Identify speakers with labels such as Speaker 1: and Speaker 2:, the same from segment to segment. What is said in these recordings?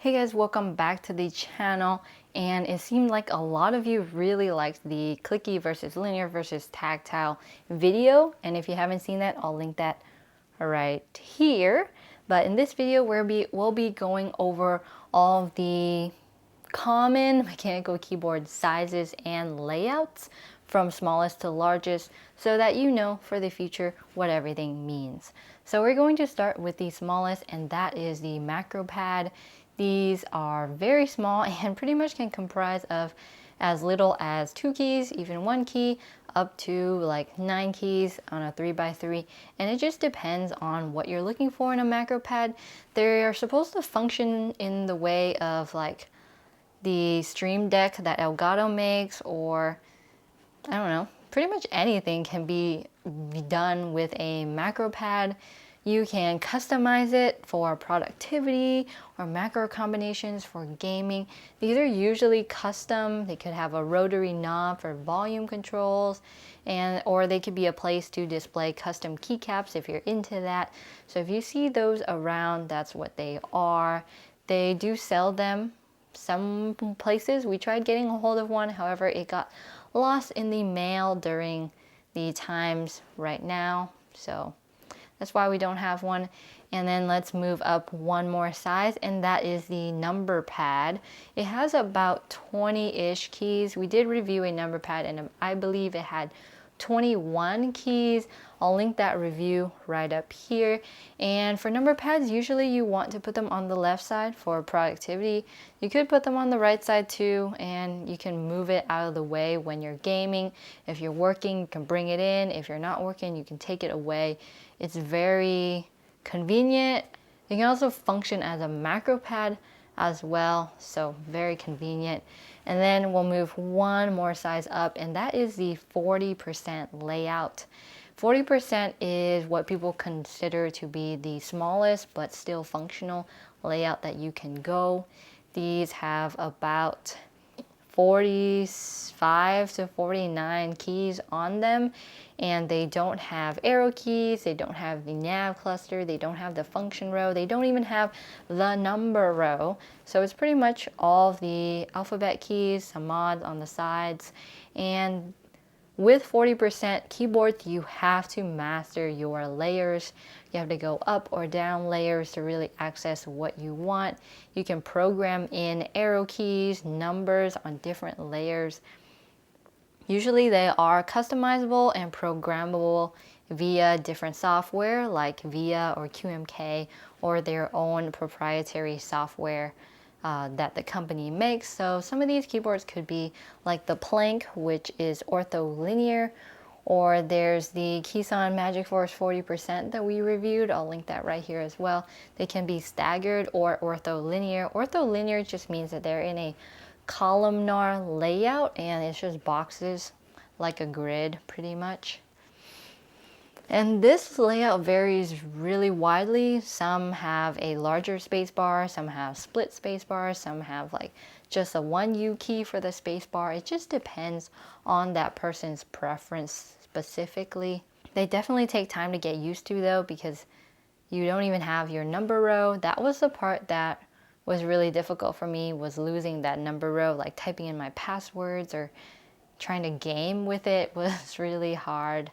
Speaker 1: Hey guys, welcome back to the channel. And it seemed like a lot of you really liked the clicky versus linear versus tactile video. And if you haven't seen that, I'll link that right here. But in this video, we'll be going over all of the common mechanical keyboard sizes and layouts from smallest to largest so that you know for the future what everything means. So we're going to start with the smallest, and that is the Macropad. These are very small and pretty much can comprise of as little as 2 keys, even 1 key, up to like 9 keys on a 3x3, and it just depends on what you're looking for in a Macropad. They are supposed to function in the way of like the Stream Deck that Elgato makes, or I don't know, pretty much anything can be done with a Macropad. You can customize it for productivity or macro combinations for gaming. These are usually custom. They could have a rotary knob for volume controls, or they could be a place to display custom keycaps if you're into that. So if you see those around, that's what they are. They do sell them some places. We tried getting a hold of one, however it got lost in the mail during the times right now, so that's why we don't have one. And then let's move up one more size, and that is the Numberpad. It has about 20-ish keys. We did review a Numberpad, and I believe it had 21 keys. I'll link that review right up here. And for number pads, usually you want to put them on the left side for productivity. You could put them on the right side too, and you can move it out of the way when you're gaming. If you're working, you can bring it in. If you're not working, you can take it away. It's very convenient. It can also function as a macro pad as well, so very convenient. And then we'll move one more size up, and that is the 40% layout. 40% is what people consider to be the smallest but still functional layout that you can go. These have about 45 to 49 keys on them, and they don't have arrow keys, they don't have the nav cluster, they don't have the function row, they don't even have the number row. So it's pretty much all the alphabet keys, some mods on the sides. And with 40% keyboards, you have to master your layers. You have to go up or down layers to really access what you want. You can program in arrow keys, numbers on different layers. Usually they are customizable and programmable via different software like VIA or QMK, or their own proprietary software that the company makes. So some of these keyboards could be like the Plank, which is ortholinear, or there's the Keyson Magic Force 40% that we reviewed. I'll link that right here as well. They can be staggered or ortholinear. Ortholinear just means that they're in a columnar layout, and it's just boxes like a grid pretty much. And this layout varies really widely. Some have a larger spacebar, some have split spacebars, some have like just a 1U key for the spacebar. It just depends on that person's preference specifically. They definitely take time to get used to though, because you don't even have your number row. That was the part that was really difficult for me, was losing that number row, like typing in my passwords or trying to game with it was really hard.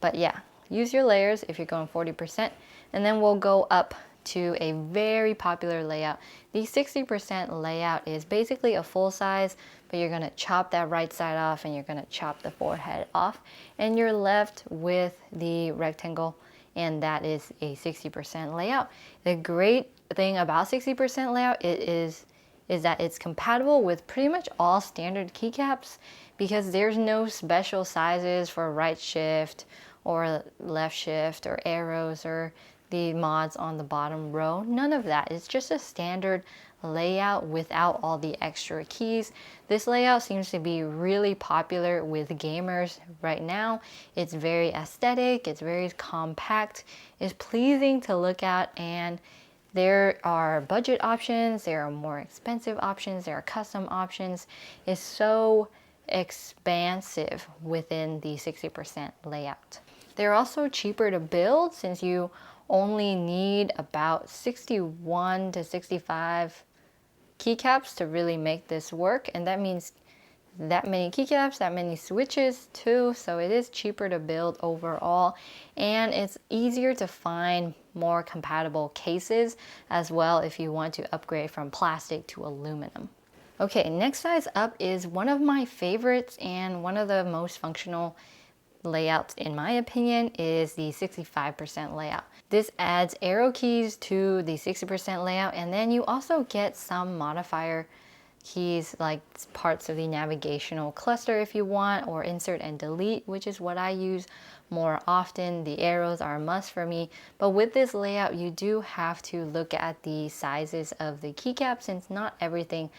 Speaker 1: But yeah, use your layers if you're going 40%. And then we'll go up to a very popular layout. The 60% layout is basically a full size, but you're gonna chop that right side off and you're gonna chop the forehead off, and you're left with the rectangle, and that is a 60% layout. The great thing about 60% layout is that it's compatible with pretty much all standard keycaps, because there's no special sizes for right shift or left shift or arrows or the mods on the bottom row. None of that. It's just a standard layout without all the extra keys. This layout seems to be really popular with gamers right now. It's very aesthetic, it's very compact, it's pleasing to look at, and there are budget options, there are more expensive options, there are custom options. It's so expansive within the 60% layout. They're also cheaper to build, since you only need about 61 to 65 keycaps to really make this work, and that means that many keycaps, that many switches too, so it is cheaper to build overall, and it's easier to find more compatible cases as well if you want to upgrade from plastic to aluminum. Okay, next size up is one of my favorites and one of the most functional layouts in my opinion is the 65% layout. This adds arrow keys to the 60% layout, and then you also get some modifier keys like parts of the navigational cluster if you want, or insert and delete, which is what I use more often. The arrows are a must for me, but with this layout you do have to look at the sizes of the keycaps since not everything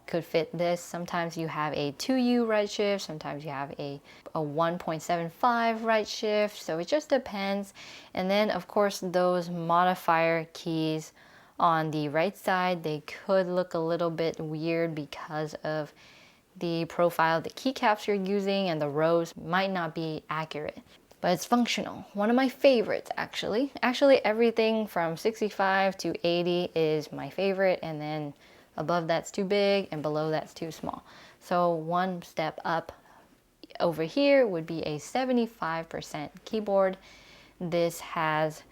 Speaker 1: could fit this. Sometimes you have a 2U right shift, sometimes you have a 1.75 right shift, so it just depends. And then of course those modifier keys on the right side, they could look a little bit weird because of the profile of the keycaps you're using, and the rows might not be accurate. But it's functional. One of my favorites actually. Actually everything from 65 to 80 is my favorite, and then above that's too big and below that's too small. So one step up over here would be a 75% keyboard. This has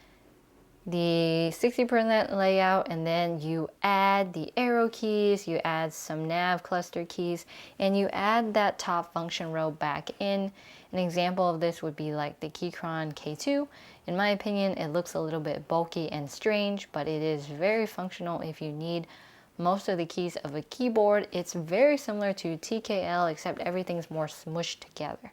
Speaker 1: the 60% layout, and then you add the arrow keys, you add some nav cluster keys, and you add that top function row back in. An example of this would be like the Keychron K2. In my opinion, it looks a little bit bulky and strange, but it is very functional if you need most of the keys of a keyboard. It's very similar to TKL, except everything's more smushed together.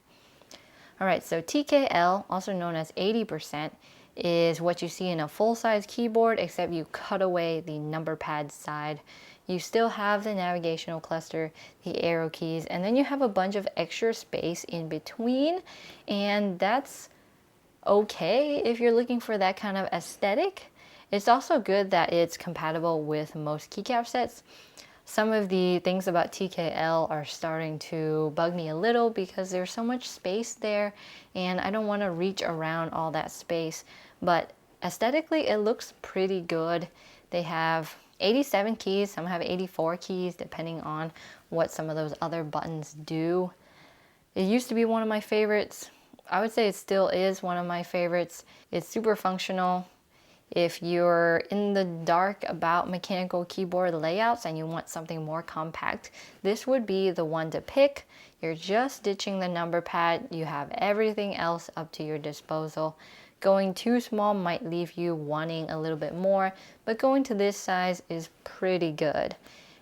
Speaker 1: Alright, so TKL, also known as 80%, is what you see in a full-size keyboard, except you cut away the number pad side. You still have the navigational cluster, the arrow keys, and then you have a bunch of extra space in between, and that's okay if you're looking for that kind of aesthetic. It's also good that it's compatible with most keycap sets. Some of the things about TKL are starting to bug me a little because there's so much space there and I don't want to reach around all that space. But aesthetically, it looks pretty good. They have 87 keys, some have 84 keys depending on what some of those other buttons do. It used to be one of my favorites. I would say it still is one of my favorites. It's super functional. If you're in the dark about mechanical keyboard layouts and you want something more compact, this would be the one to pick. You're just ditching the number pad. You have everything else up to your disposal. Going too small might leave you wanting a little bit more, but going to this size is pretty good.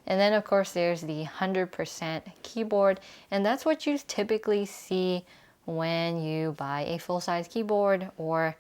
Speaker 1: And then of course there's the 100% keyboard, and that's what you typically see when you buy a full-size keyboard or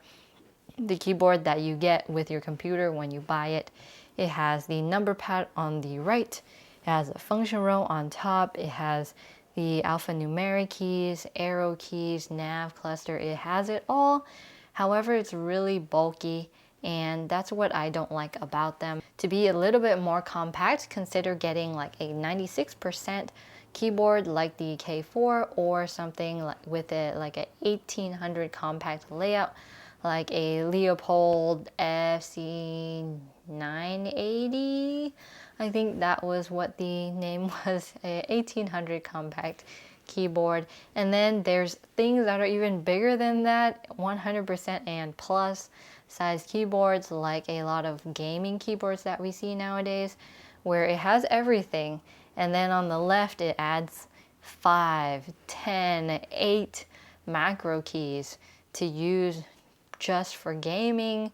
Speaker 1: the keyboard that you get with your computer when you buy it. It has the number pad on the right, it has a function row on top, it has the alphanumeric keys, arrow keys, nav cluster, it has it all. However, it's really bulky, and that's what I don't like about them. To be a little bit more compact, consider getting like a 96% keyboard like the K4, or something like with it like a 1800 compact layout like a Leopold FC980. I think that was what the name was, a 1800 compact keyboard. And then there's things that are even bigger than that, 100% and plus size keyboards, like a lot of gaming keyboards that we see nowadays, where it has everything, and then on the left it adds 5, 10, 8 macro keys to use just for gaming.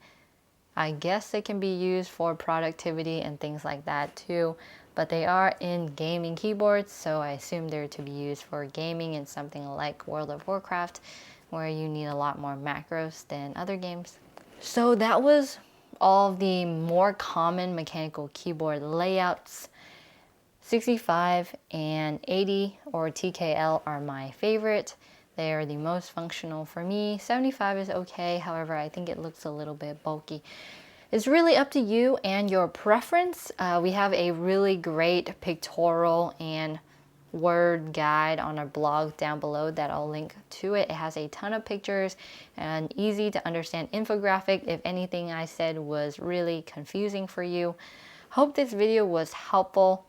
Speaker 1: I guess they can be used for productivity and things like that too, but they are in gaming keyboards, so I assume they're to be used for gaming in something like World of Warcraft, where you need a lot more macros than other games. So that was all of the more common mechanical keyboard layouts. 65 and 80 or TKL are my favorite. They are the most functional for me. 75 is okay, however, I think it looks a little bit bulky. It's really up to you and your preference. We have a really great pictorial and word guide on our blog down below that I'll link to it. It has a ton of pictures and easy to understand infographic if anything I said was really confusing for you. Hope this video was helpful.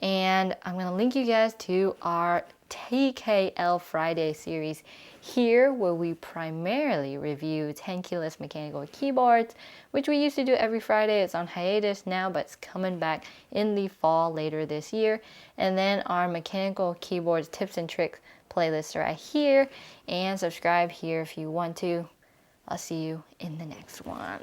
Speaker 1: And I'm going to link you guys to our TKL Friday series here, where we primarily review 10 keyless mechanical keyboards, which we used to do every Friday. It's on hiatus now, but it's coming back in the fall later this year. And then our mechanical keyboards tips and tricks playlist right here, and subscribe here if you want to. I'll see you in the next one.